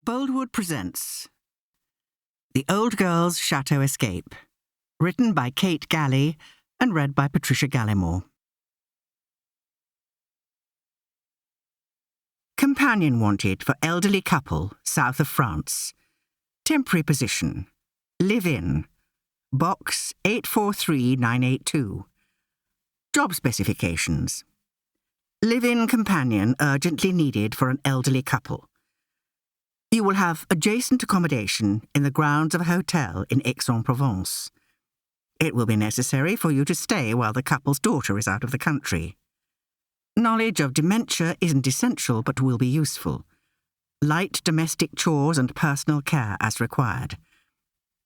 Boldwood presents The Old Girls Chateau Escape, written by Kate Galley and read by Patricia Gallimore. Companion wanted for elderly couple, south of France. Temporary position. Live-in. Box 843982. Job specifications. Live-in companion urgently needed for an elderly couple. You will have adjacent accommodation in the grounds of a hotel in Aix-en-Provence. It will be necessary for you to stay while the couple's daughter is out of the country. Knowledge of dementia isn't essential but will be useful. Light domestic chores and personal care as required.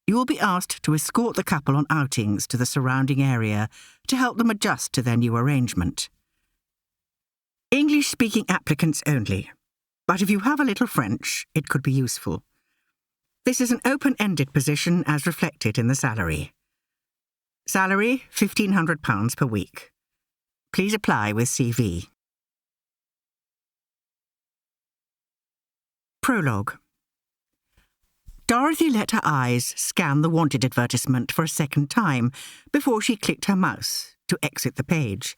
You will be asked to escort the couple on outings to the surrounding area to help them adjust to their new arrangement. English-speaking applicants only. But if you have a little French, it could be useful. This is an open-ended position as reflected in the salary. Salary, £1,500 per week. Please apply with CV. Prologue. Dorothy let her eyes scan the wanted advertisement for a second time before she clicked her mouse to exit the page.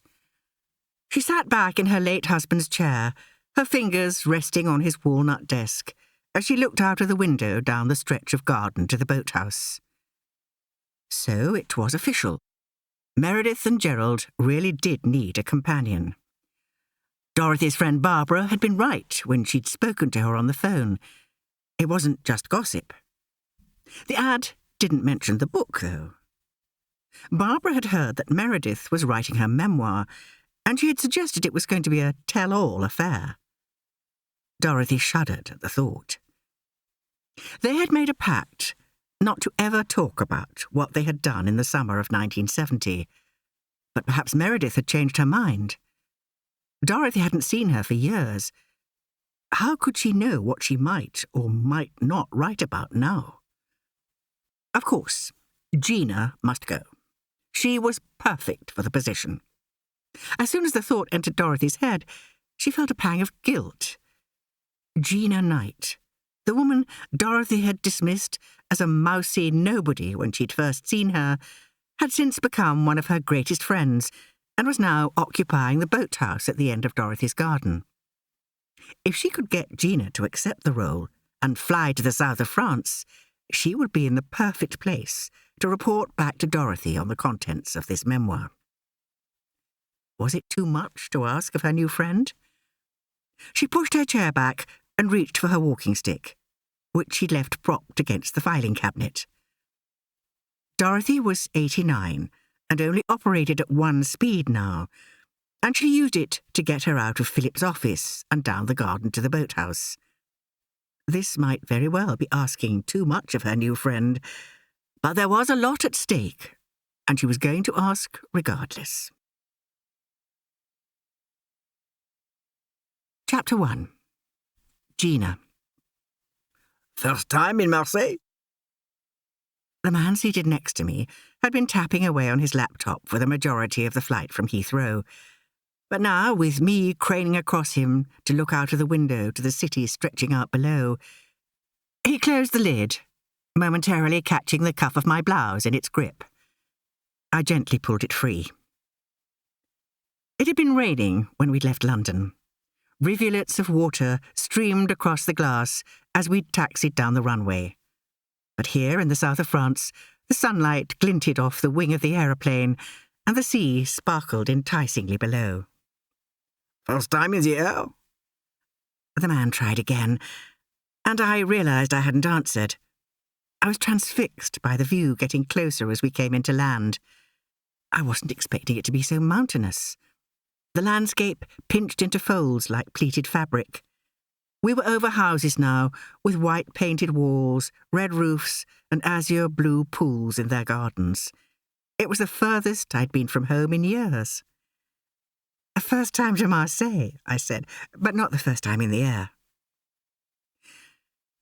She sat back in her late husband's chair, her fingers resting on his walnut desk, as she looked out of the window down the stretch of garden to the boathouse. So it was official. Meredith and Gerald really did need a companion. Dorothy's friend Barbara had been right when she'd spoken to her on the phone. It wasn't just gossip. The ad didn't mention the book, though. Barbara had heard that Meredith was writing her memoir, and she had suggested it was going to be a tell-all affair. Dorothy shuddered at the thought. They had made a pact not to ever talk about what they had done in the summer of 1970, but perhaps Meredith had changed her mind. Dorothy hadn't seen her for years. How could she know what she might or might not write about now? Of course, Gina must go. She was perfect for the position. As soon as the thought entered Dorothy's head, she felt a pang of guilt. Gina Knight, the woman Dorothy had dismissed as a mousy nobody when she'd first seen her, had since become one of her greatest friends and was now occupying the boathouse at the end of Dorothy's garden. If she could get Gina to accept the role and fly to the south of France, she would be in the perfect place to report back to Dorothy on the contents of this memoir. Was it too much to ask of her new friend? She pushed her chair back and reached for her walking stick, which she'd left propped against the filing cabinet. Dorothy was 89 and only operated at one speed now, and she used it to get her out of Philip's office and down the garden to the boathouse. This might very well be asking too much of her new friend, but there was a lot at stake, and she was going to ask regardless. Chapter 1. Gina. First time in Marseille? The man seated next to me had been tapping away on his laptop for the majority of the flight from Heathrow, but now, with me craning across him to look out of the window to the city stretching out below, he closed the lid, momentarily catching the cuff of my blouse in its grip. I gently pulled it free. It had been raining when we'd left London. Rivulets of water streamed across the glass as we taxied down the runway. But here in the south of France, the sunlight glinted off the wing of the aeroplane, and the sea sparkled enticingly below. First time in the air? The man tried again, and I realised I hadn't answered. I was transfixed by the view getting closer as we came into land. I wasn't expecting it to be so mountainous. The landscape pinched into folds like pleated fabric. We were over houses now, with white painted walls, red roofs, and azure blue pools in their gardens. It was the furthest I'd been from home in years. First time to Marseille, I said, but not the first time in the air.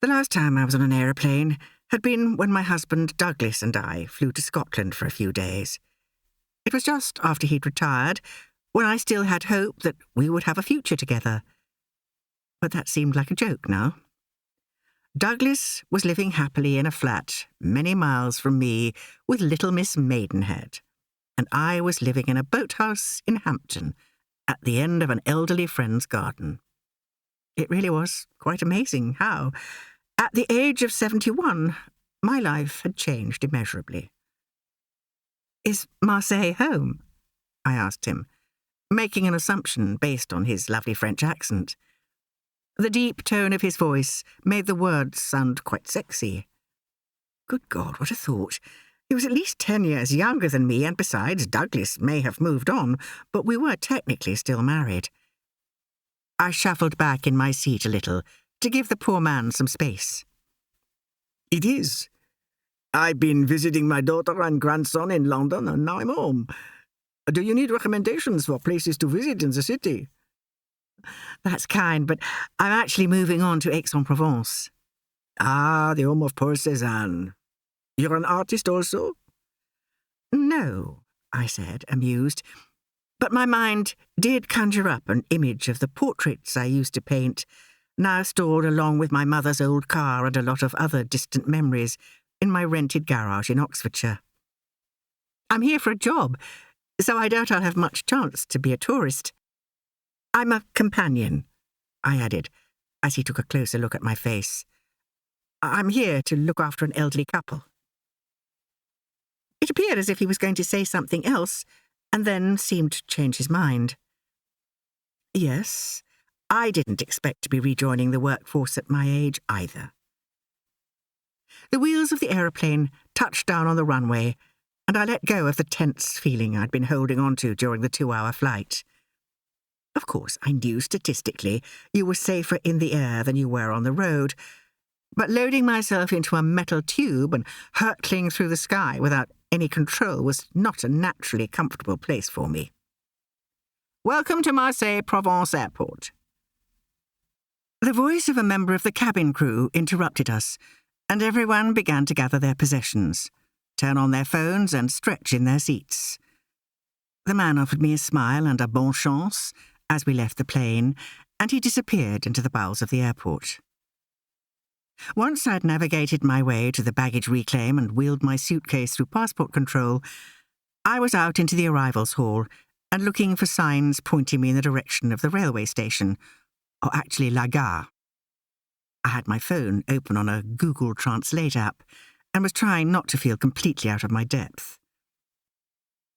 The last time I was on an aeroplane had been when my husband Douglas and I flew to Scotland for a few days. It was just after he'd retired, when I still had hope that we would have a future together. But that seemed like a joke now. Douglas was living happily in a flat many miles from me with little Miss Maidenhead, and I was living in a boathouse in Hampton at the end of an elderly friend's garden. It really was quite amazing how, at the age of 71, my life had changed immeasurably. "Is Marseille home?" I asked him, making an assumption based on his lovely French accent. The deep tone of his voice made the words sound quite sexy. Good God, what a thought. He was at least 10 years younger than me, and besides, Douglas may have moved on, but we were technically still married. I shuffled back in my seat a little to give the poor man some space. It is. I've been visiting my daughter and grandson in London, and now I'm home. Do you need recommendations for places to visit in the city? That's kind, but I'm actually moving on to Aix-en-Provence. Ah, the home of poor Cézanne. You're an artist also? No, I said, amused, but my mind did conjure up an image of the portraits I used to paint, now stored along with my mother's old car and a lot of other distant memories in my rented garage in Oxfordshire. I'm here for a job, so I doubt I'll have much chance to be a tourist. I'm a companion, I added, as he took a closer look at my face. I'm here to look after an elderly couple. It appeared as if he was going to say something else, and then seemed to change his mind. Yes, I didn't expect to be rejoining the workforce at my age either. The wheels of the aeroplane touched down on the runway, and I let go of the tense feeling I'd been holding on to during the 2-hour flight. Of course, I knew statistically you were safer in the air than you were on the road, but loading myself into a metal tube and hurtling through the sky without any control was not a naturally comfortable place for me. Welcome to Marseille Provence Airport. The voice of a member of the cabin crew interrupted us, and everyone began to gather their possessions, turn on their phones and stretch in their seats. The man offered me a smile and a bonne chance as we left the plane, and he disappeared into the bowels of the airport. Once I'd navigated my way to the baggage reclaim and wheeled my suitcase through passport control, I was out into the arrivals hall and looking for signs pointing me in the direction of the railway station, or actually La Gare. I had my phone open on a Google Translate app and was trying not to feel completely out of my depth.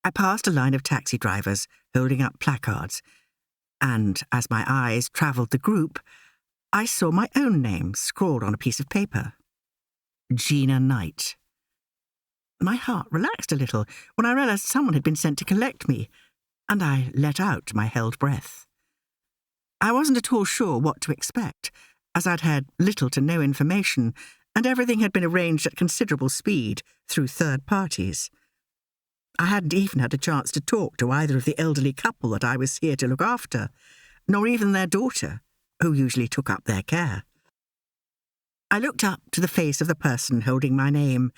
I passed a line of taxi drivers holding up placards, and as my eyes travelled the group, I saw my own name scrawled on a piece of paper. Gina Knight. My heart relaxed a little when I realised someone had been sent to collect me, and I let out my held breath. I wasn't at all sure what to expect, as I'd had little to no information, and everything had been arranged at considerable speed through third parties. I hadn't even had a chance to talk to either of the elderly couple that I was here to look after, nor even their daughter, who usually took up their care. I looked up to the face of the person holding my name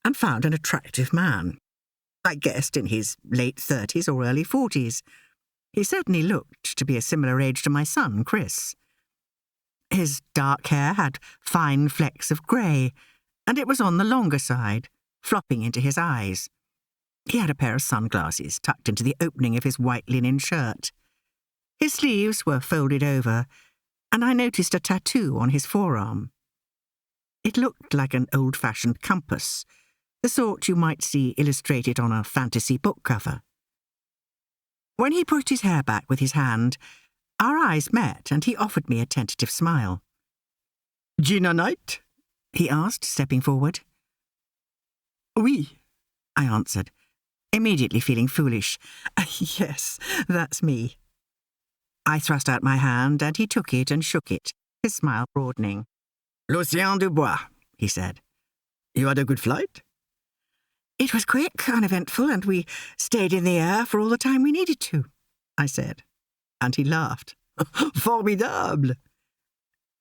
and found an attractive man. I guessed in his late 30s or early 40s. He certainly looked to be a similar age to my son, Chris. His dark hair had fine flecks of grey, and it was on the longer side, flopping into his eyes. He had a pair of sunglasses tucked into the opening of his white linen shirt. His sleeves were folded over, and I noticed a tattoo on his forearm. It looked like an old-fashioned compass, the sort you might see illustrated on a fantasy book cover. When he pushed his hair back with his hand, our eyes met and he offered me a tentative smile. Gina Knight? He asked, stepping forward. Oui, I answered, immediately feeling foolish. Yes, that's me. I thrust out my hand and he took it and shook it, his smile broadening. Lucien Dubois, he said. You had a good flight? It was quick, uneventful, and we stayed in the air for all the time we needed to, I said, and he laughed. Formidable!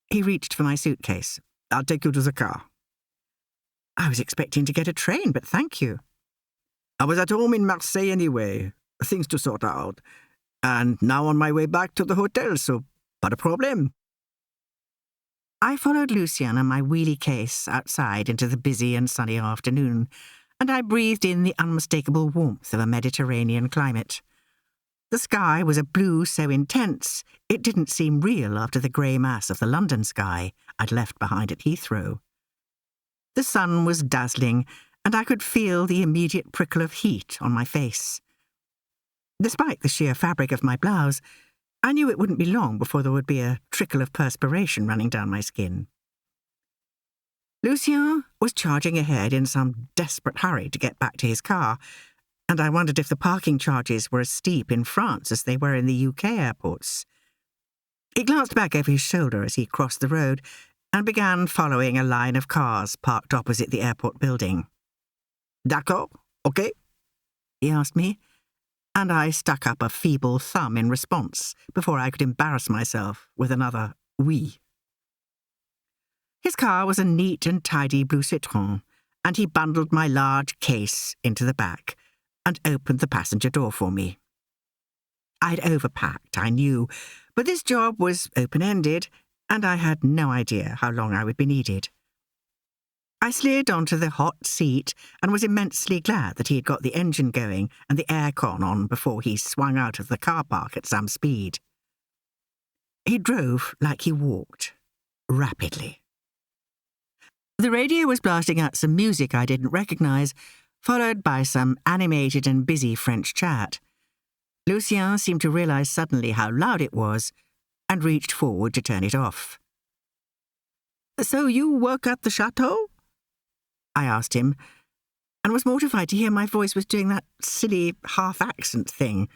He reached for my suitcase. I'll take you to the car. I was expecting to get a train, but thank you. I was at home in Marseille anyway, things to sort out, and now on my way back to the hotel, so pas de problème. I followed Lucien and my wheelie case outside into the busy and sunny afternoon, and I breathed in the unmistakable warmth of a Mediterranean climate. The sky was a blue so intense it didn't seem real after the grey mass of the London sky I'd left behind at Heathrow. The sun was dazzling, and I could feel the immediate prickle of heat on my face. Despite the sheer fabric of my blouse, I knew it wouldn't be long before there would be a trickle of perspiration running down my skin. Lucien was charging ahead in some desperate hurry to get back to his car, and I wondered if the parking charges were as steep in France as they were in the UK airports. He glanced back over his shoulder as he crossed the road and began following a line of cars parked opposite the airport building. "D'accord, OK?" he asked me, and I stuck up a feeble thumb in response before I could embarrass myself with another oui. His car was a neat and tidy blue Citroën, and he bundled my large case into the back and opened the passenger door for me. I'd overpacked, I knew, but this job was open-ended, and I had no idea how long I would be needed. I slid onto the hot seat and was immensely glad that he had got the engine going and the aircon on before he swung out of the car park at some speed. He drove like he walked, rapidly. The radio was blasting out some music I didn't recognise, followed by some animated and busy French chat. Lucien seemed to realise suddenly how loud it was and reached forward to turn it off. "So you work at the chateau?" I asked him, and was mortified to hear my voice was doing that silly half-accent thing.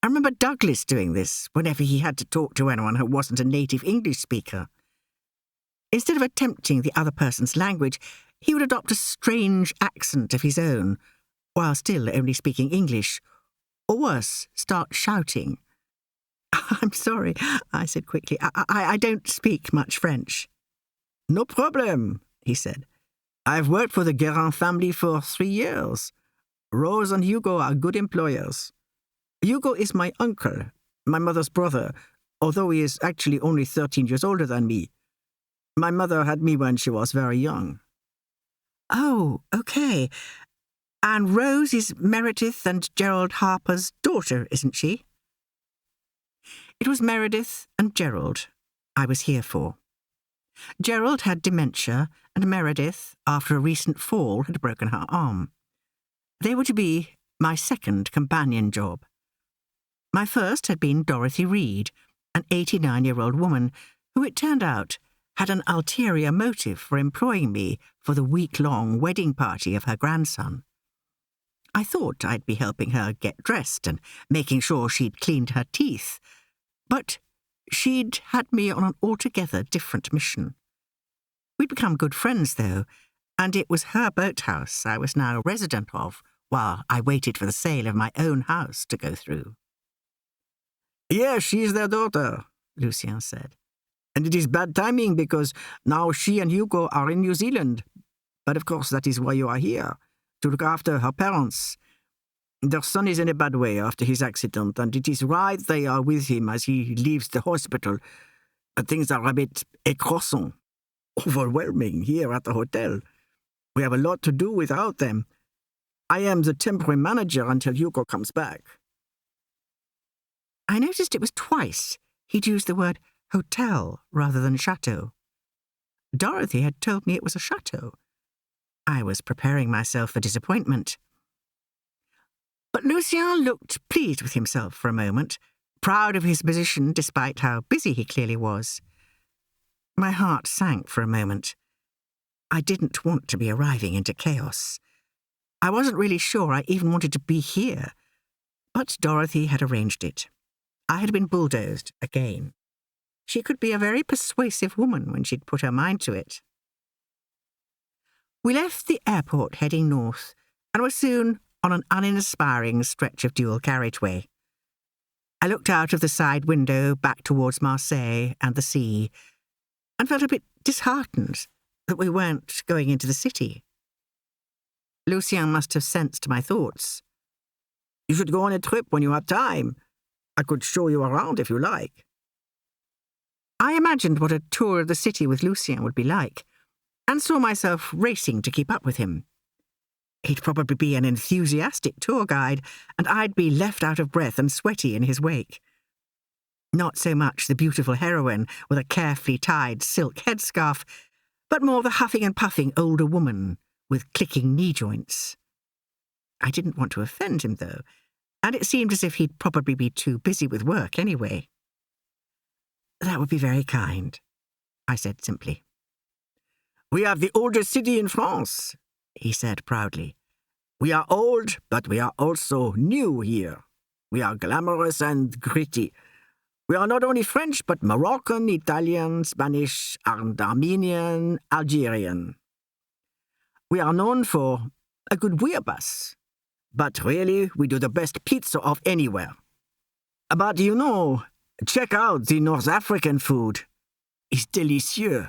I remember Douglas doing this whenever he had to talk to anyone who wasn't a native English speaker. Instead of attempting the other person's language, he would adopt a strange accent of his own, while still only speaking English, or worse, start shouting. "I'm sorry," I said quickly. I don't speak much French." "No problem," he said. "I've worked for the Guérin family for 3 years. Rose and Hugo are good employers. Hugo is my uncle, my mother's brother, although he is actually only 13 years older than me. My mother had me when she was very young." "Oh, OK. And Rose is Meredith and Gerald Harper's daughter, isn't she?" It was Meredith and Gerald I was here for. Gerald had dementia, and Meredith, after a recent fall, had broken her arm. They were to be my second companion job. My first had been Dorothy Reed, an 89-year-old woman who, it turned out, had an ulterior motive for employing me for the week-long wedding party of her grandson. I thought I'd be helping her get dressed and making sure she'd cleaned her teeth, but she'd had me on an altogether different mission. We'd become good friends, though, and it was her boathouse I was now a resident of while I waited for the sale of my own house to go through. "Yes, she's their daughter," Lucien said. "And it is bad timing because now she and Hugo are in New Zealand. But of course that is why you are here, to look after her parents. Their son is in a bad way after his accident, and it is right they are with him as he leaves the hospital. But things are a bit écrasant, overwhelming here at the hotel. We have a lot to do without them. I am the temporary manager until Hugo comes back." I noticed it was twice he'd used the word hotel rather than chateau. Dorothy had told me it was a chateau. I was preparing myself for disappointment. But Lucien looked pleased with himself for a moment, proud of his position despite how busy he clearly was. My heart sank for a moment. I didn't want to be arriving into chaos. I wasn't really sure I even wanted to be here, but Dorothy had arranged it. I had been bulldozed again. She could be a very persuasive woman when she'd put her mind to it. We left the airport heading north and were soon on an uninspiring stretch of dual carriageway. I looked out of the side window back towards Marseille and the sea and felt a bit disheartened that we weren't going into the city. Lucien must have sensed my thoughts. "You should go on a trip when you have time. I could show you around if you like." I imagined what a tour of the city with Lucien would be like, and saw myself racing to keep up with him. He'd probably be an enthusiastic tour guide, and I'd be left out of breath and sweaty in his wake. Not so much the beautiful heroine with a carefully tied silk headscarf, but more the huffing and puffing older woman with clicking knee joints. I didn't want to offend him, though, and it seemed as if he'd probably be too busy with work anyway. That would be very kind, I said simply. We have the oldest city in France, he said proudly. We are old, but we are also new here. We are glamorous and gritty. We are not only French, but Moroccan, Italian, Spanish, and Armenian, Algerian. We are known for a good bouillabaisse, but really we do the best pizza of anywhere. But you know, check out the North African food. It's delicious.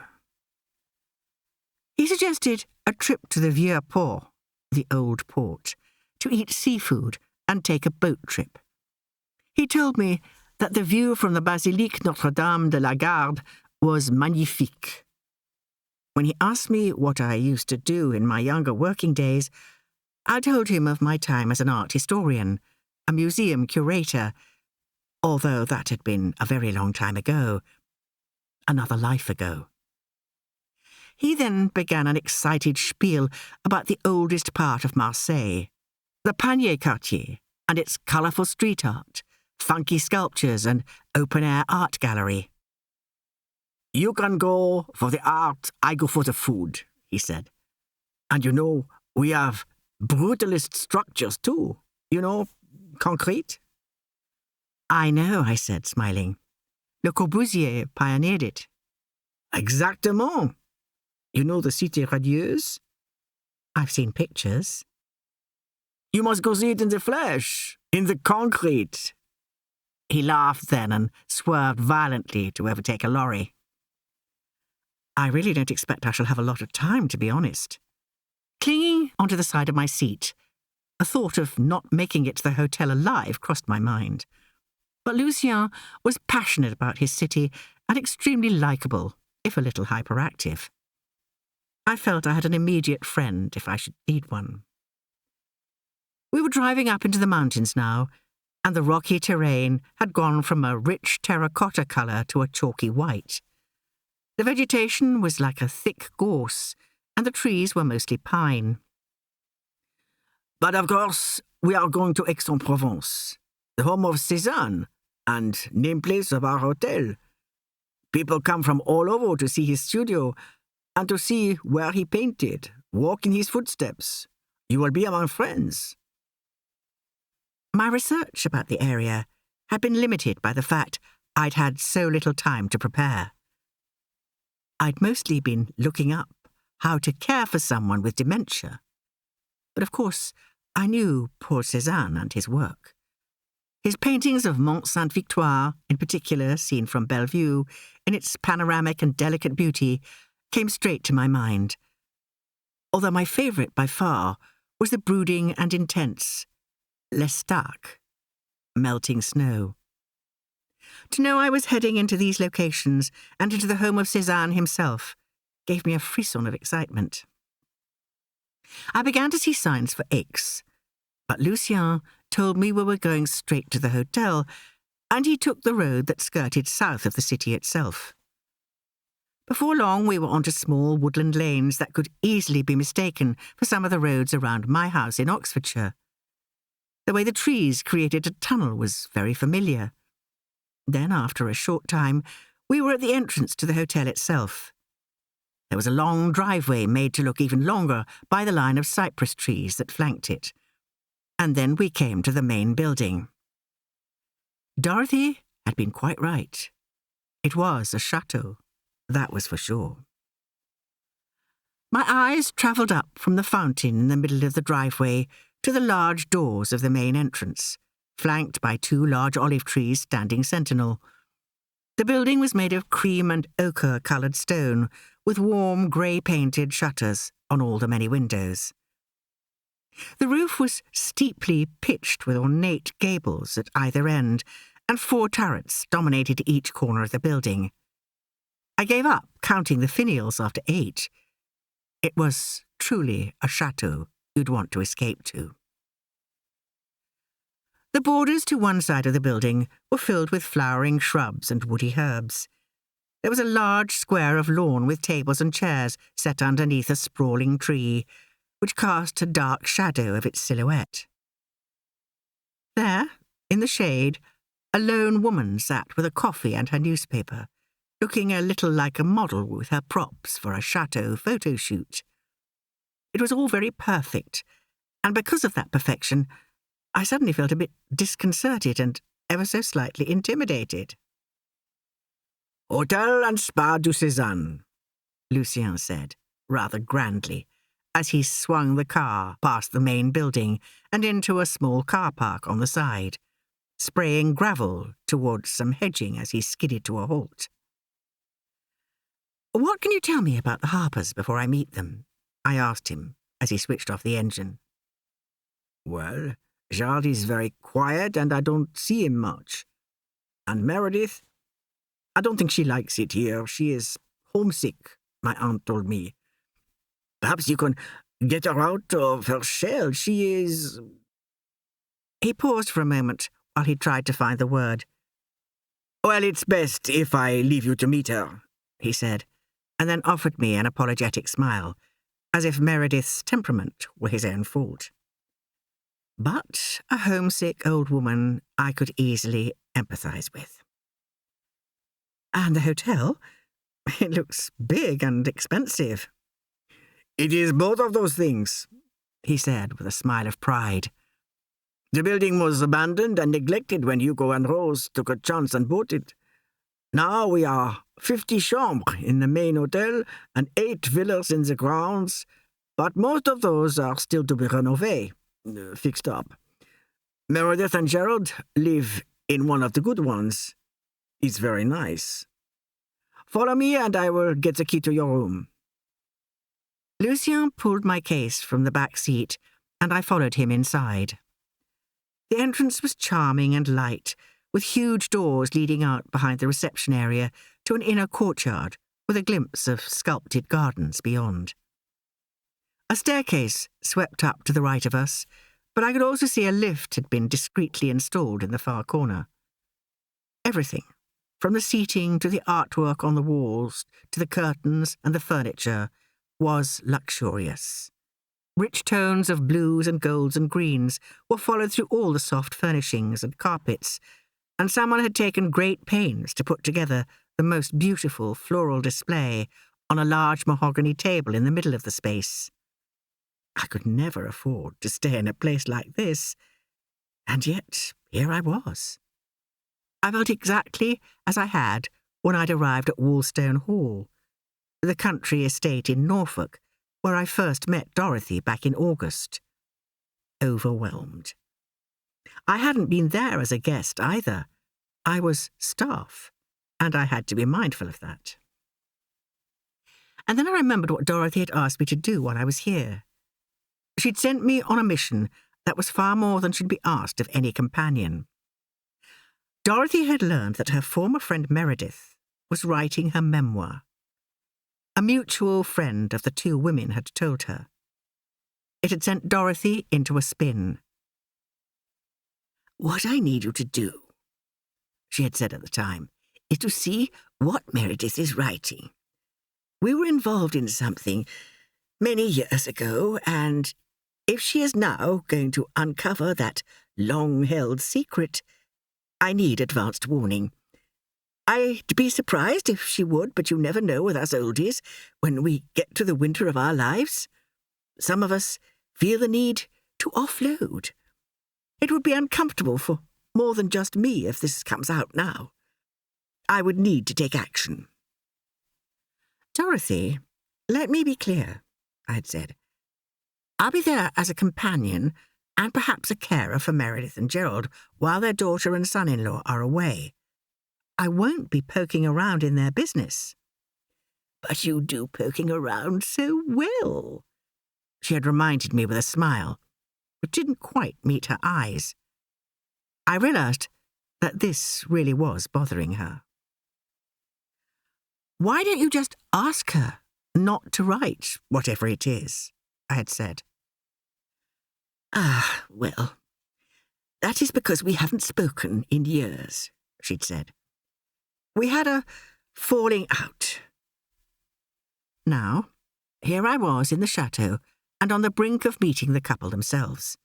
He suggested a trip to the Vieux Port, the old port, to eat seafood and take a boat trip. He told me that the view from the Basilique Notre-Dame de la Garde was magnifique. When he asked me what I used to do in my younger working days, I told him of my time as an art historian, a museum curator, although that had been a very long time ago, another life ago. He then began an excited spiel about the oldest part of Marseille, the Panier Quartier, and its colourful street art, funky sculptures and open-air art gallery. You can go for the art, I go for the food, he said. And you know, we have brutalist structures too. You know, concrete. I know, I said, smiling. Le Corbusier pioneered it. Exactement. You know the Cité Radieuse? I've seen pictures. You must go see it in the flesh, in the concrete. He laughed then and swerved violently to overtake a lorry. I really don't expect I shall have a lot of time, to be honest. Clinging onto the side of my seat, a thought of not making it to the hotel alive crossed my mind. But Lucien was passionate about his city and extremely likeable, if a little hyperactive. I felt I had an immediate friend if I should need one. We were driving up into the mountains now, and the rocky terrain had gone from a rich terracotta colour to a chalky white. The vegetation was like a thick gorse, and the trees were mostly pine. But of course, we are going to Aix-en-Provence, the home of Cézanne, and nameplace of our hotel. People come from all over to see his studio, and to see where he painted, walk in his footsteps. You will be among friends. My research about the area had been limited by the fact I'd had so little time to prepare. I'd mostly been looking up how to care for someone with dementia. But of course, I knew Paul Cézanne and his work. His paintings of Mont Sainte-Victoire, in particular seen from Bellevue, in its panoramic and delicate beauty, came straight to my mind. Although my favourite by far was the brooding and intense L'Estaque, melting snow. To know I was heading into these locations and into the home of Cézanne himself gave me a frisson of excitement. I began to see signs for Aix, but Lucien told me we were going straight to the hotel, and he took the road that skirted south of the city itself. Before long, we were onto small woodland lanes that could easily be mistaken for some of the roads around my house in Oxfordshire. The way the trees created a tunnel was very familiar. Then, after a short time, we were at the entrance to the hotel itself. There was a long driveway made to look even longer by the line of cypress trees that flanked it. And then we came to the main building. Dorothy had been quite right. It was a chateau, that was for sure. My eyes travelled up from the fountain in the middle of the driveway to the large doors of the main entrance, flanked by two large olive trees standing sentinel. The building was made of cream and ochre-coloured stone, with warm grey-painted shutters on all the many windows. The roof was steeply pitched with ornate gables at either end, and 4 turrets dominated each corner of the building. I gave up counting the finials after 8. It was truly a chateau you'd want to escape to. The borders to one side of the building were filled with flowering shrubs and woody herbs. There was a large square of lawn with tables and chairs set underneath a sprawling tree, which cast a dark shadow of its silhouette. There, in the shade, a lone woman sat with a coffee and her newspaper, looking a little like a model with her props for a chateau photo shoot. It was all very perfect, and because of that perfection, I suddenly felt a bit disconcerted and ever so slightly intimidated. Hotel and Spa du Cézanne, Lucien said, rather grandly, as he swung the car past the main building and into a small car park on the side, spraying gravel towards some hedging as he skidded to a halt. "What can you tell me about the Harpers before I meet them?" I asked him as he switched off the engine. Well, Gerald is very quiet and I don't see him much. And Meredith, I don't think she likes it here. She is homesick, my aunt told me. Perhaps you can get her out of her shell. She is... He paused for a moment while he tried to find the word. Well, it's best if I leave you to meet her, he said, and then offered me an apologetic smile, as if Meredith's temperament were his own fault. But a homesick old woman I could easily empathise with. And the hotel? It looks big and expensive. It is both of those things, he said with a smile of pride. The building was abandoned and neglected when Hugo and Rose took a chance and bought it. Now we are 50 chambres in the main hotel and 8 villas in the grounds, but most of those are still to be renovated, fixed up. Meredith and Gerald live in one of the good ones. It's very nice. Follow me and I will get the key to your room. Lucien pulled my case from the back seat, and I followed him inside. The entrance was charming and light, with huge doors leading out behind the reception area to an inner courtyard with a glimpse of sculpted gardens beyond. A staircase swept up to the right of us, but I could also see a lift had been discreetly installed in the far corner. Everything, from the seating to the artwork on the walls to the curtains and the furniture, was luxurious. Rich tones of blues and golds and greens were followed through all the soft furnishings and carpets, and someone had taken great pains to put together the most beautiful floral display on a large mahogany table in the middle of the space. I could never afford to stay in a place like this, and yet here I was. I felt exactly as I had when I'd arrived at Woolstone Hall, the country estate in Norfolk, where I first met Dorothy back in August. Overwhelmed. I hadn't been there as a guest either. I was staff, and I had to be mindful of that. And then I remembered what Dorothy had asked me to do while I was here. She'd sent me on a mission that was far more than should be asked of any companion. Dorothy had learned that her former friend Meredith was writing her memoir. A mutual friend of the two women had told her. It had sent Dorothy into a spin. "What I need you to do," she had said at the time, "is to see what Meredith is writing. We were involved in something many years ago, and if she is now going to uncover that long-held secret, I need advanced warning. I'd be surprised if she would, but you never know with us oldies when we get to the winter of our lives. Some of us feel the need to offload. It would be uncomfortable for more than just me if this comes out now. I would need to take action." "Dorothy, let me be clear," I had said. "I'll be there as a companion and perhaps a carer for Meredith and Gerald while their daughter and son-in-law are away. I won't be poking around in their business." "But you do poking around so well," she had reminded me with a smile, which didn't quite meet her eyes. I realised that this really was bothering her. Why don't you just ask her not to write whatever it is? I had said. Ah, well, that is because we haven't spoken in years, she'd said. We had a falling out. Now, here I was in the chateau and on the brink of meeting the couple themselves.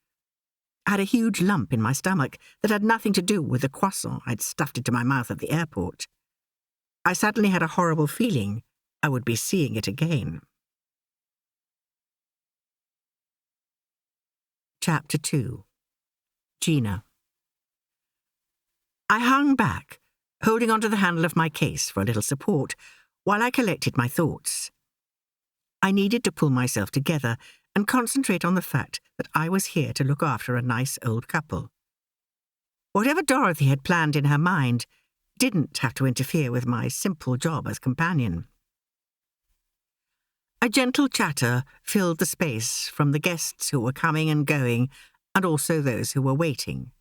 I had a huge lump in my stomach that had nothing to do with the croissant I'd stuffed into my mouth at the airport. I suddenly had a horrible feeling I would be seeing it again. Chapter 2. Gina. I hung back, holding onto the handle of my case for a little support, while I collected my thoughts. I needed to pull myself together and concentrate on the fact that I was here to look after a nice old couple. Whatever Dorothy had planned in her mind didn't have to interfere with my simple job as companion. A gentle chatter filled the space from the guests who were coming and going, and also those who were waiting.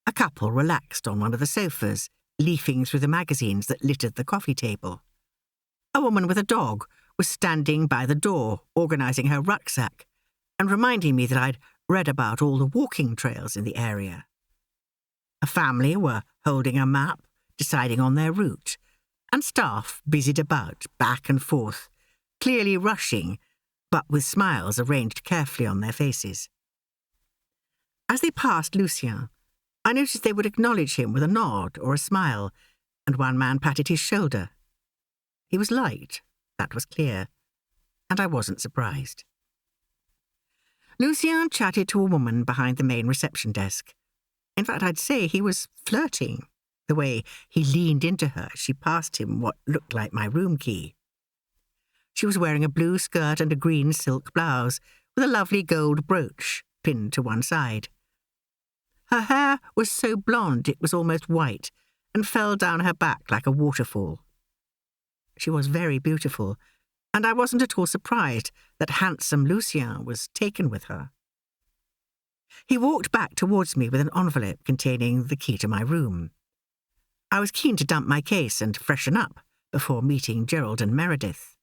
A couple relaxed on one of the sofas, leafing through the magazines that littered the coffee table. A woman with a dog was standing by the door, organising her rucksack, and reminding me that I'd read about all the walking trails in the area. A family were holding a map, deciding on their route, and staff busied about, back and forth, clearly rushing, but with smiles arranged carefully on their faces. As they passed Lucien, I noticed they would acknowledge him with a nod or a smile, and one man patted his shoulder. He was liked, that was clear, and I wasn't surprised. Lucien chatted to a woman behind the main reception desk. In fact, I'd say he was flirting, the way he leaned into her as she passed him what looked like my room key. She was wearing a blue skirt and a green silk blouse with a lovely gold brooch pinned to one side. Her hair was so blonde it was almost white and fell down her back like a waterfall. She was very beautiful, and I wasn't at all surprised that handsome Lucien was taken with her. He walked back towards me with an envelope containing the key to my room. I was keen to dump my case and freshen up before meeting Gerald and Meredith.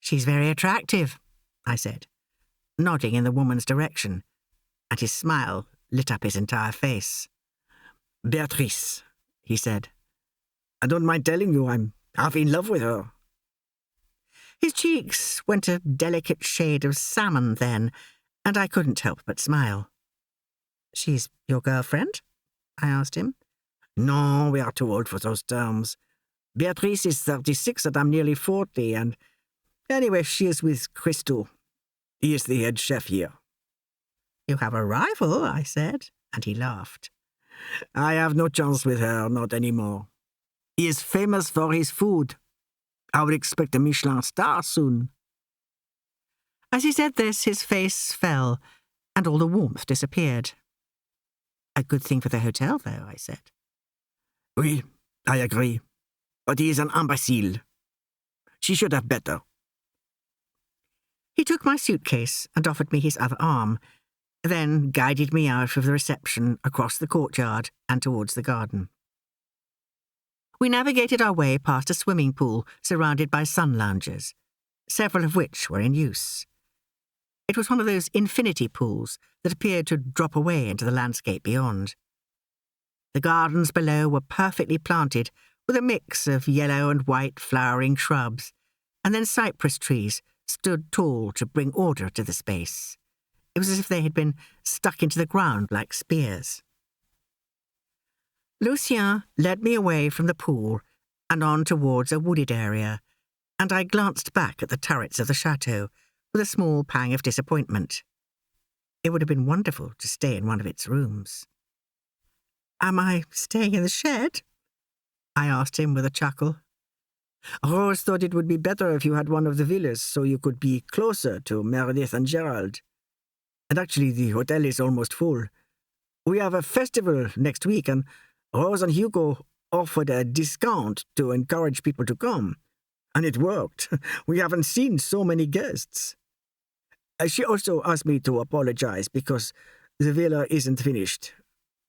"She's very attractive," I said, nodding in the woman's direction, and his smile lit up his entire face. "Beatrice," he said. "I don't mind telling you I'm half in love with her." His cheeks went a delicate shade of salmon then, and I couldn't help but smile. "She's your girlfriend?" I asked him. "No, we are too old for those terms. Beatrice is 36 and I'm nearly 40, and anyway, she is with Christo. He is the head chef here." "You have a rival," I said, and he laughed. "I have no chance with her, not anymore. He is famous for his food. I would expect a Michelin star soon." As he said this, his face fell, and all the warmth disappeared. "A good thing for the hotel, though," I said. "Oui, I agree. But he is an imbecile. She should have better." He took my suitcase and offered me his other arm, then guided me out of the reception across the courtyard and towards the garden. We navigated our way past a swimming pool surrounded by sun loungers, several of which were in use. It was one of those infinity pools that appeared to drop away into the landscape beyond. The gardens below were perfectly planted with a mix of yellow and white flowering shrubs, and then cypress trees stood tall to bring order to the space. It was as if they had been stuck into the ground like spears. Lucien led me away from the pool and on towards a wooded area, and I glanced back at the turrets of the chateau with a small pang of disappointment. It would have been wonderful to stay in one of its rooms. "Am I staying in the shed?" I asked him with a chuckle. "Rose thought it would be better if you had one of the villas so you could be closer to Meredith and Gerald. And actually, the hotel is almost full. We have a festival next week, and Rose and Hugo offered a discount to encourage people to come. And it worked. We haven't seen so many guests." She also asked me to apologize because the villa isn't finished.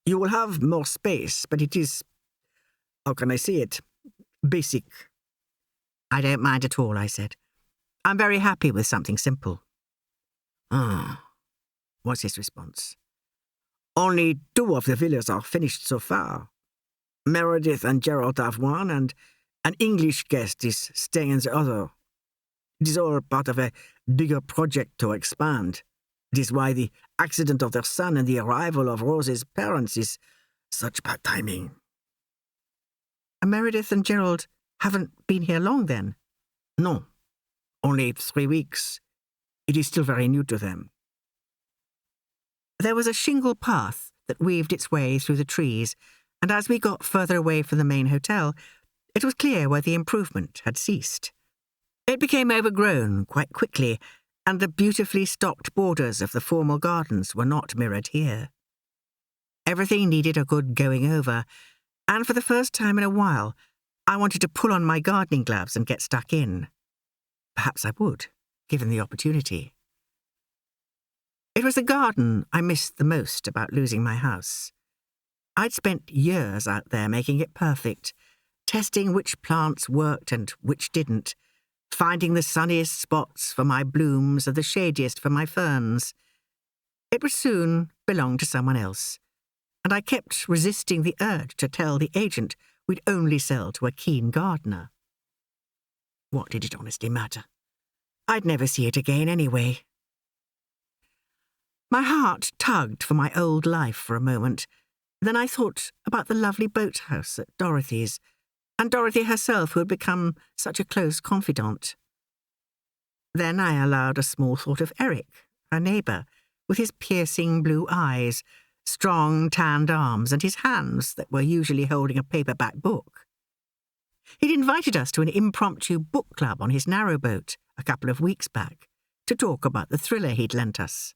You will have more space, but it is, how can I say it, basic. I don't mind at all, I said. I'm very happy with something simple. Ah, was his response. Only 2 of the villas are finished so far. Meredith and Gerald have one, and an English guest is staying in the other. It is all part of a bigger project to expand. It is why the accident of their son and the arrival of Rose's parents is such bad timing. Meredith and Gerald haven't been here long, then? No, only 3 weeks. It is still very new to them. There was a shingle path that weaved its way through the trees, and as we got further away from the main hotel, it was clear where the improvement had ceased. It became overgrown quite quickly, and the beautifully stocked borders of the formal gardens were not mirrored here. Everything needed a good going over, and for the first time in a while, I wanted to pull on my gardening gloves and get stuck in. Perhaps I would, given the opportunity. It was the garden I missed the most about losing my house. I'd spent years out there making it perfect, testing which plants worked and which didn't, finding the sunniest spots for my blooms and the shadiest for my ferns. It would soon belong to someone else, and I kept resisting the urge to tell the agent we'd only sell to a keen gardener. What did it honestly matter? I'd never see it again anyway. My heart tugged for my old life for a moment. Then I thought about the lovely boathouse at Dorothy's, and Dorothy herself, who had become such a close confidant. Then I allowed a small thought of Eric, her neighbour, with his piercing blue eyes, strong tanned arms, and his hands that were usually holding a paperback book. He'd invited us to an impromptu book club on his narrowboat a couple of weeks back to talk about the thriller he'd lent us.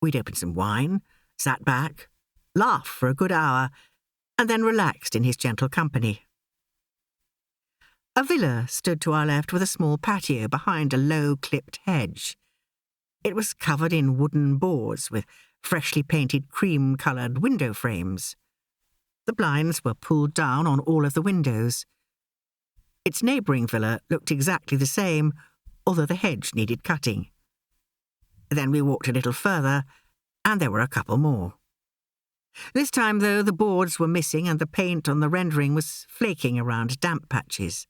We'd opened some wine, sat back, laughed for a good hour, and then relaxed in his gentle company. A villa stood to our left with a small patio behind a low-clipped hedge. It was covered in wooden boards with freshly painted cream-coloured window frames. The blinds were pulled down on all of the windows. Its neighbouring villa looked exactly the same, although the hedge needed cutting. Then we walked a little further, and there were a couple more. This time, though, the boards were missing and the paint on the rendering was flaking around damp patches.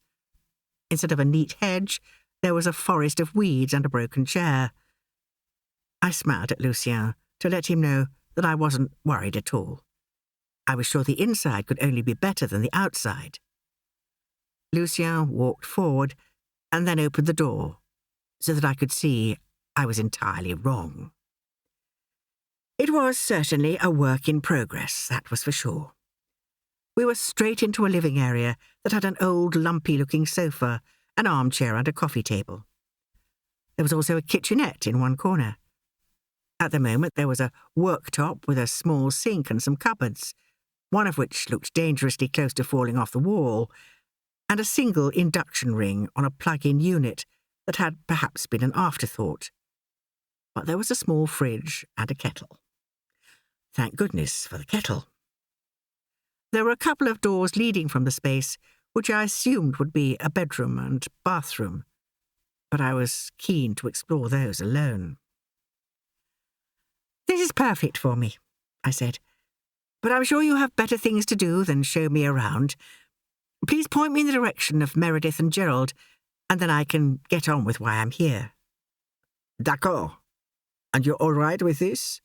Instead of a neat hedge, there was a forest of weeds and a broken chair. I smiled at Lucien to let him know that I wasn't worried at all. I was sure the inside could only be better than the outside. Lucien walked forward and then opened the door so that I could see I was entirely wrong. It was certainly a work in progress, that was for sure. We were straight into a living area that had an old, lumpy-looking sofa, an armchair and a coffee table. There was also a kitchenette in one corner. At the moment there was a worktop with a small sink and some cupboards, one of which looked dangerously close to falling off the wall, and a single induction ring on a plug-in unit that had perhaps been an afterthought. But there was a small fridge and a kettle. Thank goodness for the kettle. There were a couple of doors leading from the space, which I assumed would be a bedroom and bathroom, but I was keen to explore those alone. "This is perfect for me," I said, "but I'm sure you have better things to do than show me around. Please point me in the direction of Meredith and Gerald, and then I can get on with why I'm here." D'accord. And you're all right with this?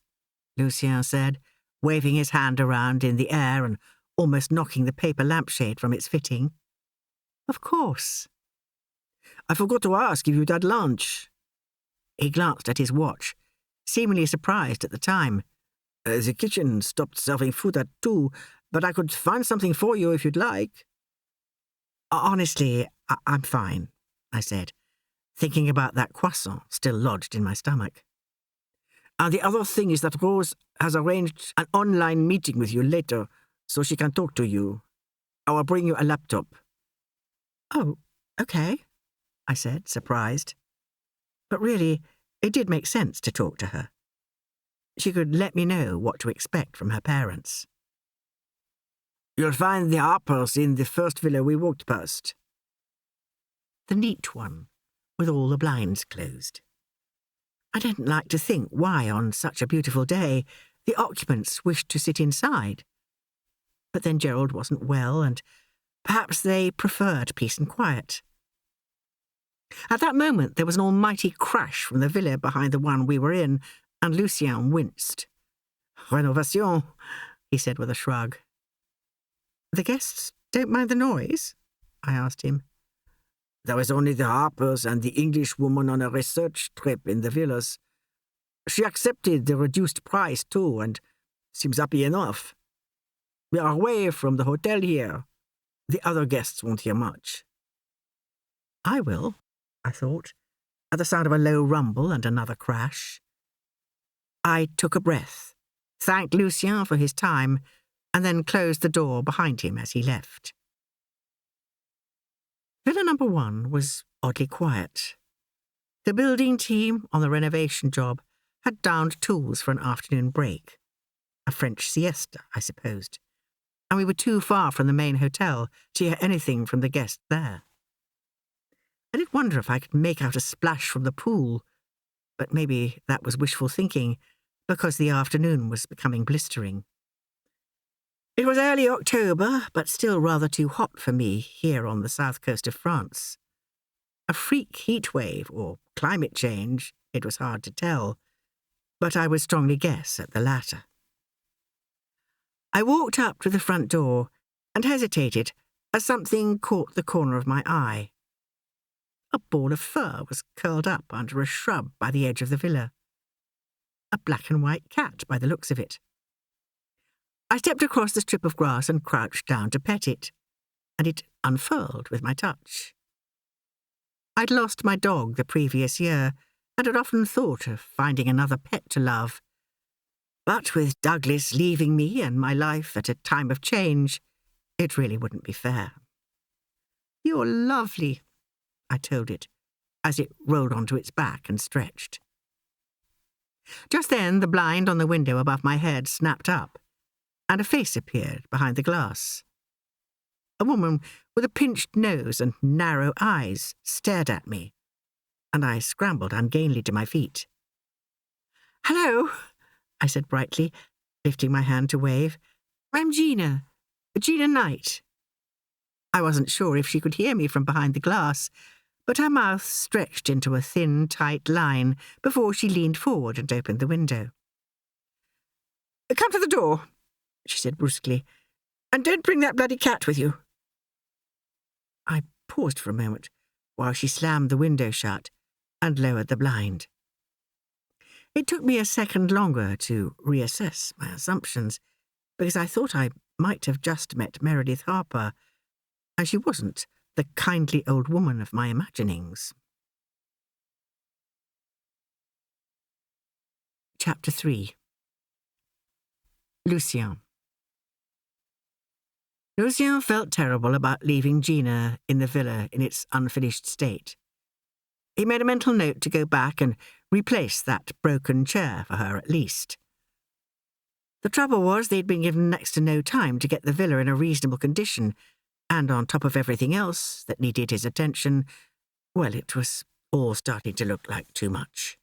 Lucien said, waving his hand around in the air and almost knocking the paper lampshade from its fitting. "Of course." "I forgot to ask if you'd had lunch." He glanced at his watch, seemingly surprised at the time. The kitchen stopped serving food at 2, but I could find something for you if you'd like." "Honestly, I'm fine," I said, thinking about that croissant still lodged in my stomach. "And the other thing is that Rose has arranged an online meeting with you later, so she can talk to you. I will bring you a laptop." "Oh, okay," I said, surprised. But really, it did make sense to talk to her. She could let me know what to expect from her parents. You'll find the Harpers in the first villa we walked past. The neat one, with all the blinds closed. I didn't like to think why, on such a beautiful day, the occupants wished to sit inside. But then Gerald wasn't well, and perhaps they preferred peace and quiet. At that moment there was an almighty crash from the villa behind the one we were in, and Lucien winced. Rénovation, he said with a shrug. The guests don't mind the noise? I asked him. There was only the Harpers and the Englishwoman on a research trip in the villas. She accepted the reduced price too, and seems happy enough. We are away from the hotel here. The other guests won't hear much. I will, I thought, at the sound of a low rumble and another crash. I took a breath, thanked Lucien for his time, and then closed the door behind him as he left. Villa number 1 was oddly quiet. The building team on the renovation job had downed tools for an afternoon break. A French siesta, I supposed. And we were too far from the main hotel to hear anything from the guests there. I did wonder if I could make out a splash from the pool, but maybe that was wishful thinking, because the afternoon was becoming blistering. It was early October, but still rather too hot for me here on the south coast of France. A freak heat wave or climate change, it was hard to tell, but I would strongly guess at the latter. I walked up to the front door and hesitated as something caught the corner of my eye. A ball of fur was curled up under a shrub by the edge of the villa. A black and white cat by the looks of it. I stepped across the strip of grass and crouched down to pet it, and it unfurled with my touch. I'd lost my dog the previous year, and had often thought of finding another pet to love. But with Douglas leaving me and my life at a time of change, it really wouldn't be fair. You're lovely, I told it, as it rolled onto its back and stretched. Just then the blind on the window above my head snapped up, and a face appeared behind the glass. A woman with a pinched nose and narrow eyes stared at me, and I scrambled ungainly to my feet. "Hello," I said brightly, lifting my hand to wave. "I'm Gina Knight." I wasn't sure if she could hear me from behind the glass, but her mouth stretched into a thin, tight line before she leaned forward and opened the window. "Come to the door," she said brusquely, "and don't bring that bloody cat with you." I paused for a moment while she slammed the window shut and lowered the blind. It took me a second longer to reassess my assumptions, because I thought I might have just met Meredith Harper, and she wasn't the kindly old woman of my imaginings. Chapter 3. Lucien. Lucien felt terrible about leaving Gina in the villa in its unfinished state. He made a mental note to go back and replace that broken chair for her at least. The trouble was they'd been given next to no time to get the villa in a reasonable condition, and on top of everything else that needed his attention, well, it was all starting to look like too much.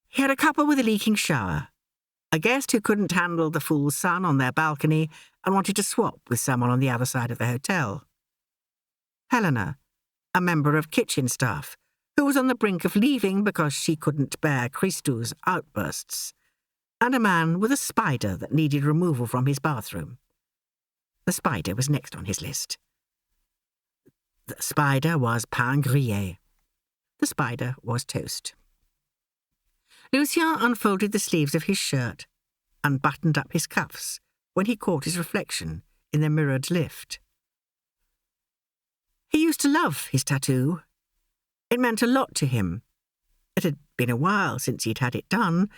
He had a couple with a leaking shower, a guest who couldn't handle the full sun on their balcony and wanted to swap with someone on the other side of the hotel. Helena, a member of kitchen staff, who was on the brink of leaving because she couldn't bear Christou's outbursts, and a man with a spider that needed removal from his bathroom. The spider was next on his list. The spider was pain grillé. The spider was toast. Lucien unfolded the sleeves of his shirt and buttoned up his cuffs when he caught his reflection in the mirrored lift. He used to love his tattoo. It meant a lot to him. It had been a while since he'd had it done,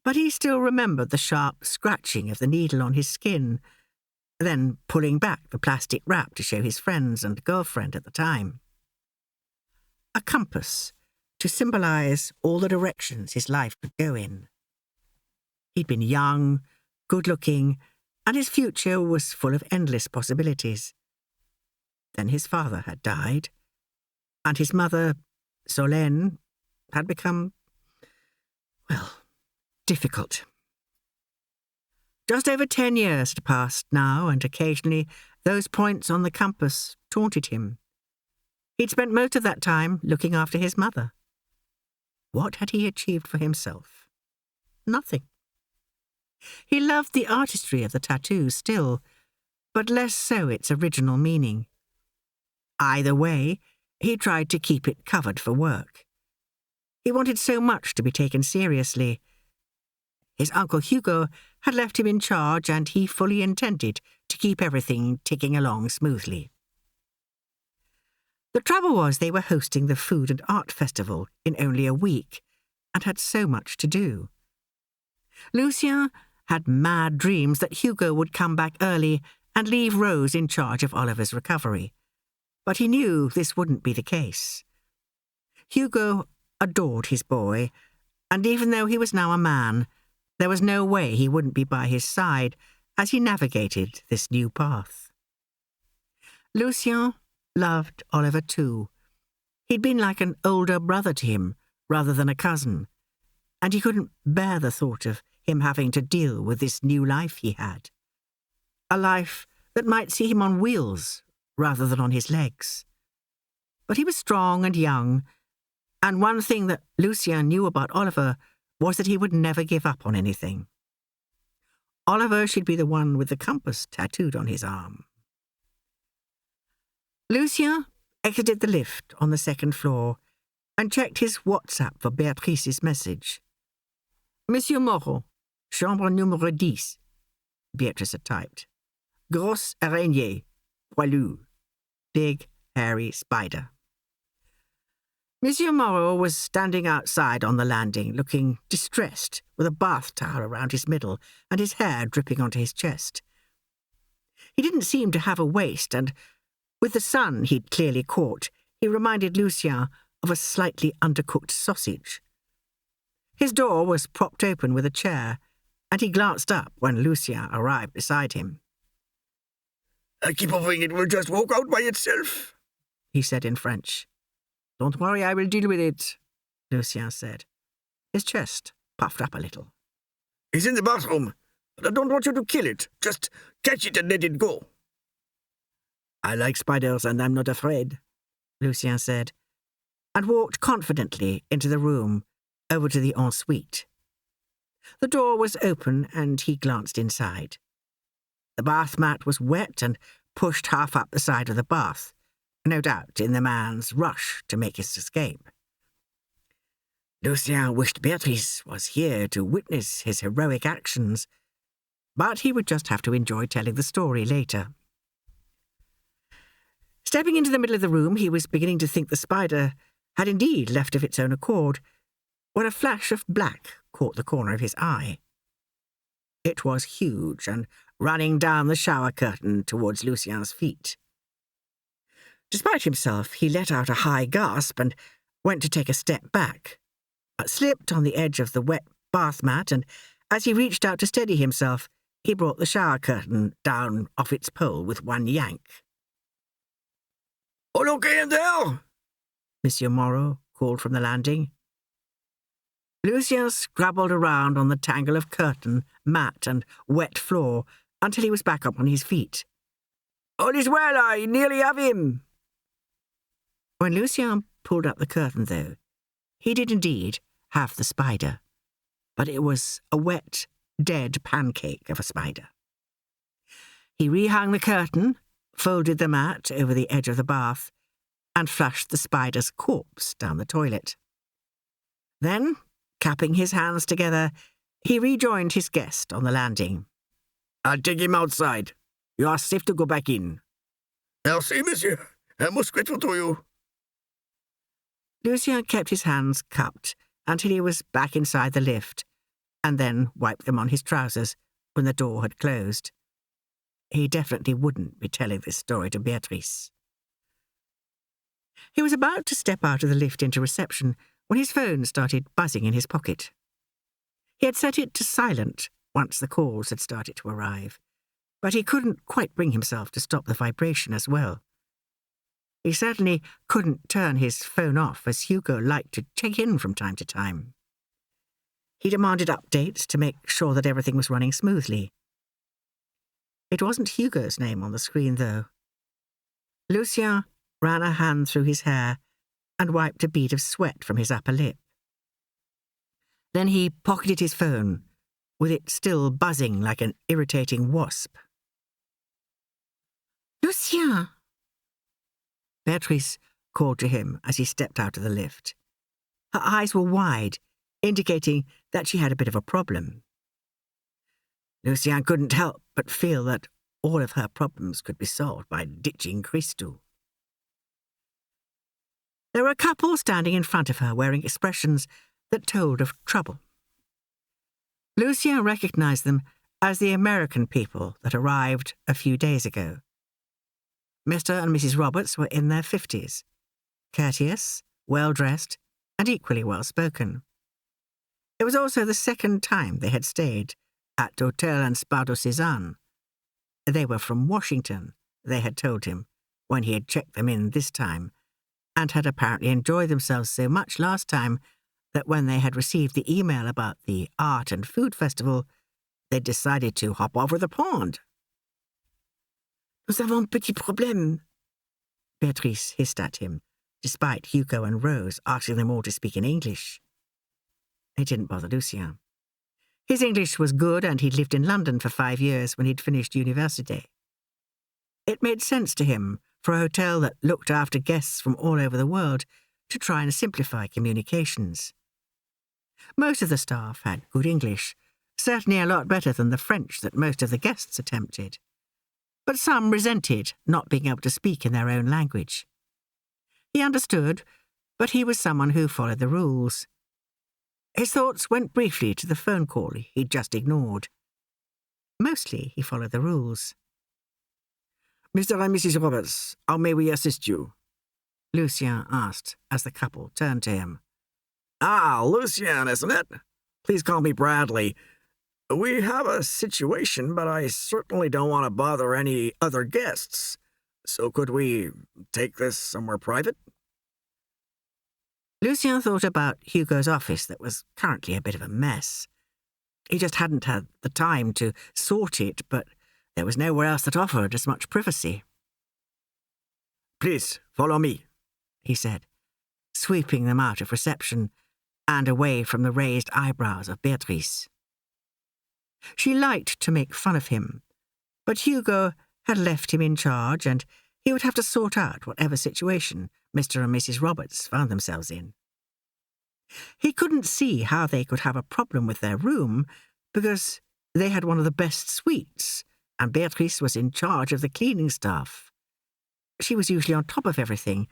but he still remembered the sharp scratching of the needle on his skin, then pulling back the plastic wrap to show his friends and girlfriend at the time. A compass to symbolize all the directions his life could go in. He'd been young, good-looking, and his future was full of endless possibilities. Then his father had died, and his mother, Solène, had become, well, difficult. Just over 10 years had passed now, and occasionally those points on the compass taunted him. He'd spent most of that time looking after his mother. What had he achieved for himself? Nothing. He loved the artistry of the tattoo still, but less so its original meaning. Either way, he tried to keep it covered for work. He wanted so much to be taken seriously. His Uncle Hugo had left him in charge, and he fully intended to keep everything ticking along smoothly. The trouble was they were hosting the Food and Art Festival in only a week, and had so much to do. Lucien had mad dreams that Hugo would come back early and leave Rose in charge of Oliver's recovery. But he knew this wouldn't be the case. Hugo adored his boy, and even though he was now a man, there was no way he wouldn't be by his side as he navigated this new path. Lucien loved Oliver too. He'd been like an older brother to him rather than a cousin, and he couldn't bear the thought of him having to deal with this new life he had. A life that might see him on wheels rather than on his legs. But he was strong and young, and one thing that Lucien knew about Oliver was that he would never give up on anything. Oliver should be the one with the compass tattooed on his arm. Lucien exited the lift on the second floor and checked his WhatsApp for Béatrice's message. Monsieur Moreau, chambre numéro 10, Beatrice had typed. Grosse araignée, poilu, big, hairy spider. Monsieur Moreau was standing outside on the landing, looking distressed, with a bath towel around his middle and his hair dripping onto his chest. He didn't seem to have a waist, and with the sun he'd clearly caught, he reminded Lucien of a slightly undercooked sausage. His door was propped open with a chair, and he glanced up when Lucien arrived beside him. I keep hoping it will just walk out by itself, he said in French. Don't worry, I will deal with it, Lucien said. His chest puffed up a little. It's in the bathroom, but I don't want you to kill it. Just catch it and let it go. I like spiders and I'm not afraid, Lucien said, and walked confidently into the room, over to the ensuite. The door was open and he glanced inside. The bath mat was wet and pushed half up the side of the bath, no doubt in the man's rush to make his escape. Lucien wished Beatrice was here to witness his heroic actions, but he would just have to enjoy telling the story later. Stepping into the middle of the room, he was beginning to think the spider had indeed left of its own accord, when a flash of black caught the corner of his eye. It was huge and running down the shower curtain towards Lucien's feet. Despite himself, he let out a high gasp and went to take a step back, but slipped on the edge of the wet bath mat, and as he reached out to steady himself, he brought the shower curtain down off its pole with one yank. All okay in there? Monsieur Moreau called from the landing. Lucien scrabbled around on the tangle of curtain, mat, and wet floor until he was back up on his feet. All is well, I nearly have him. When Lucien pulled up the curtain, though, he did indeed have the spider, but it was a wet, dead pancake of a spider. He rehung the curtain, folded the mat over the edge of the bath, and flushed the spider's corpse down the toilet. Then, clapping his hands together, he rejoined his guest on the landing. I'll take him outside. You are safe to go back in. Merci, monsieur. I'm most grateful to you. Lucien kept his hands cupped until he was back inside the lift, and then wiped them on his trousers when the door had closed. He definitely wouldn't be telling this story to Beatrice. He was about to step out of the lift into reception when his phone started buzzing in his pocket. He had set it to silent once the calls had started to arrive, but he couldn't quite bring himself to stop the vibration as well. He certainly couldn't turn his phone off, as Hugo liked to check in from time to time. He demanded updates to make sure that everything was running smoothly. It wasn't Hugo's name on the screen, though. Lucien ran a hand through his hair and wiped a bead of sweat from his upper lip. Then he pocketed his phone, with it still buzzing like an irritating wasp. "Lucien!" Beatrice called to him as he stepped out of the lift. Her eyes were wide, indicating that she had a bit of a problem. Lucien couldn't help but feel that all of her problems could be solved by ditching Christou. There were a couple standing in front of her wearing expressions that told of trouble. Lucien recognized them as the American people that arrived a few days ago. Mr. and Mrs. Roberts were in their 50s, courteous, well-dressed, and equally well-spoken. It was also the second time they had stayed at Hôtel and Spa de Cézanne. They were from Washington, they had told him, when he had checked them in this time, and had apparently enjoyed themselves so much last time that when they had received the email about the Art and Food Festival, they decided to hop over the pond. "Nous avons un petit problème," Beatrice hissed at him, despite Hugo and Rose asking them all to speak in English. It didn't bother Lucien. His English was good, and he'd lived in London for 5 years when he'd finished university. It made sense to him for a hotel that looked after guests from all over the world to try and simplify communications. Most of the staff had good English, certainly a lot better than the French that most of the guests attempted. But some resented not being able to speak in their own language. He understood, but he was someone who followed the rules. His thoughts went briefly to the phone call he'd just ignored. Mostly he followed the rules. "Mr. and Mrs. Roberts, how may we assist you?" Lucien asked as the couple turned to him. "Ah, Lucien, isn't it? Please call me Bradley. We have a situation, but I certainly don't want to bother any other guests. So could we take this somewhere private?" Lucien thought about Hugo's office that was currently a bit of a mess. He just hadn't had the time to sort it, but there was nowhere else that offered as much privacy. "Please, follow me," he said, sweeping them out of reception and away from the raised eyebrows of Beatrice. She liked to make fun of him, but Hugo had left him in charge, and he would have to sort out whatever situation Mr. and Mrs. Roberts found themselves in. He couldn't see how they could have a problem with their room, because they had one of the best suites, and Beatrice was in charge of the cleaning staff. She was usually on top of everything,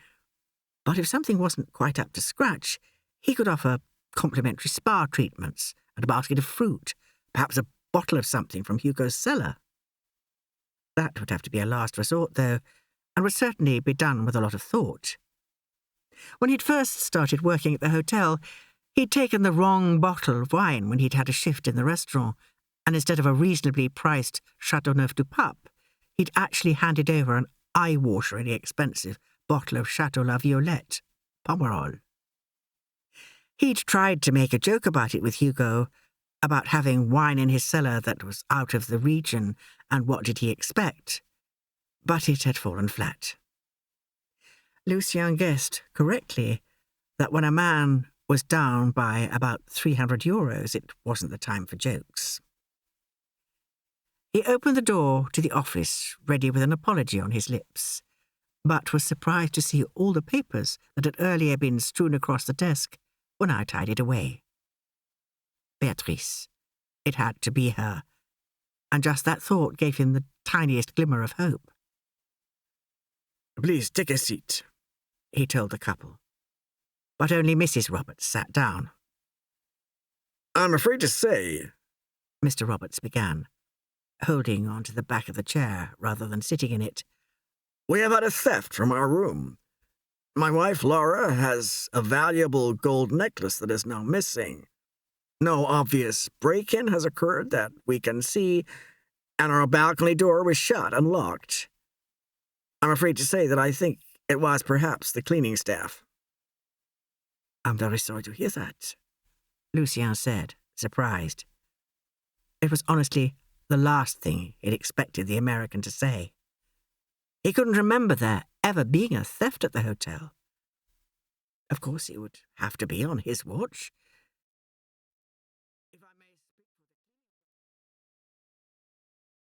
but if something wasn't quite up to scratch, he could offer complimentary spa treatments and a basket of fruit, perhaps a bottle of something from Hugo's cellar. That would have to be a last resort, though, and would certainly be done with a lot of thought. When he'd first started working at the hotel, he'd taken the wrong bottle of wine when he'd had a shift in the restaurant, and instead of a reasonably priced Châteauneuf du Pape, he'd actually handed over an eye-wateringly expensive bottle of Château La Violette, Pomerol. He'd tried to make a joke about it with Hugo, about having wine in his cellar that was out of the region, and what did he expect? But it had fallen flat. Lucien guessed correctly that when a man was down by about 300 euros, it wasn't the time for jokes. He opened the door to the office, ready with an apology on his lips, but was surprised to see all the papers that had earlier been strewn across the desk were now tidied away. Beatrice. It had to be her, and just that thought gave him the tiniest glimmer of hope. "Please take a seat," he told the couple. But only Mrs. Roberts sat down. "I'm afraid to say," Mr. Roberts began, holding on to the back of the chair rather than sitting in it, "we have had a theft from our room. My wife, Laura, has a valuable gold necklace that is now missing. No obvious break-in has occurred that we can see, and our balcony door was shut and locked. I'm afraid to say that I think it was perhaps the cleaning staff." "I'm very sorry to hear that," Lucien said, surprised. It was honestly the last thing he'd expected the American to say. He couldn't remember there ever being a theft at the hotel. Of course, it would have to be on his watch.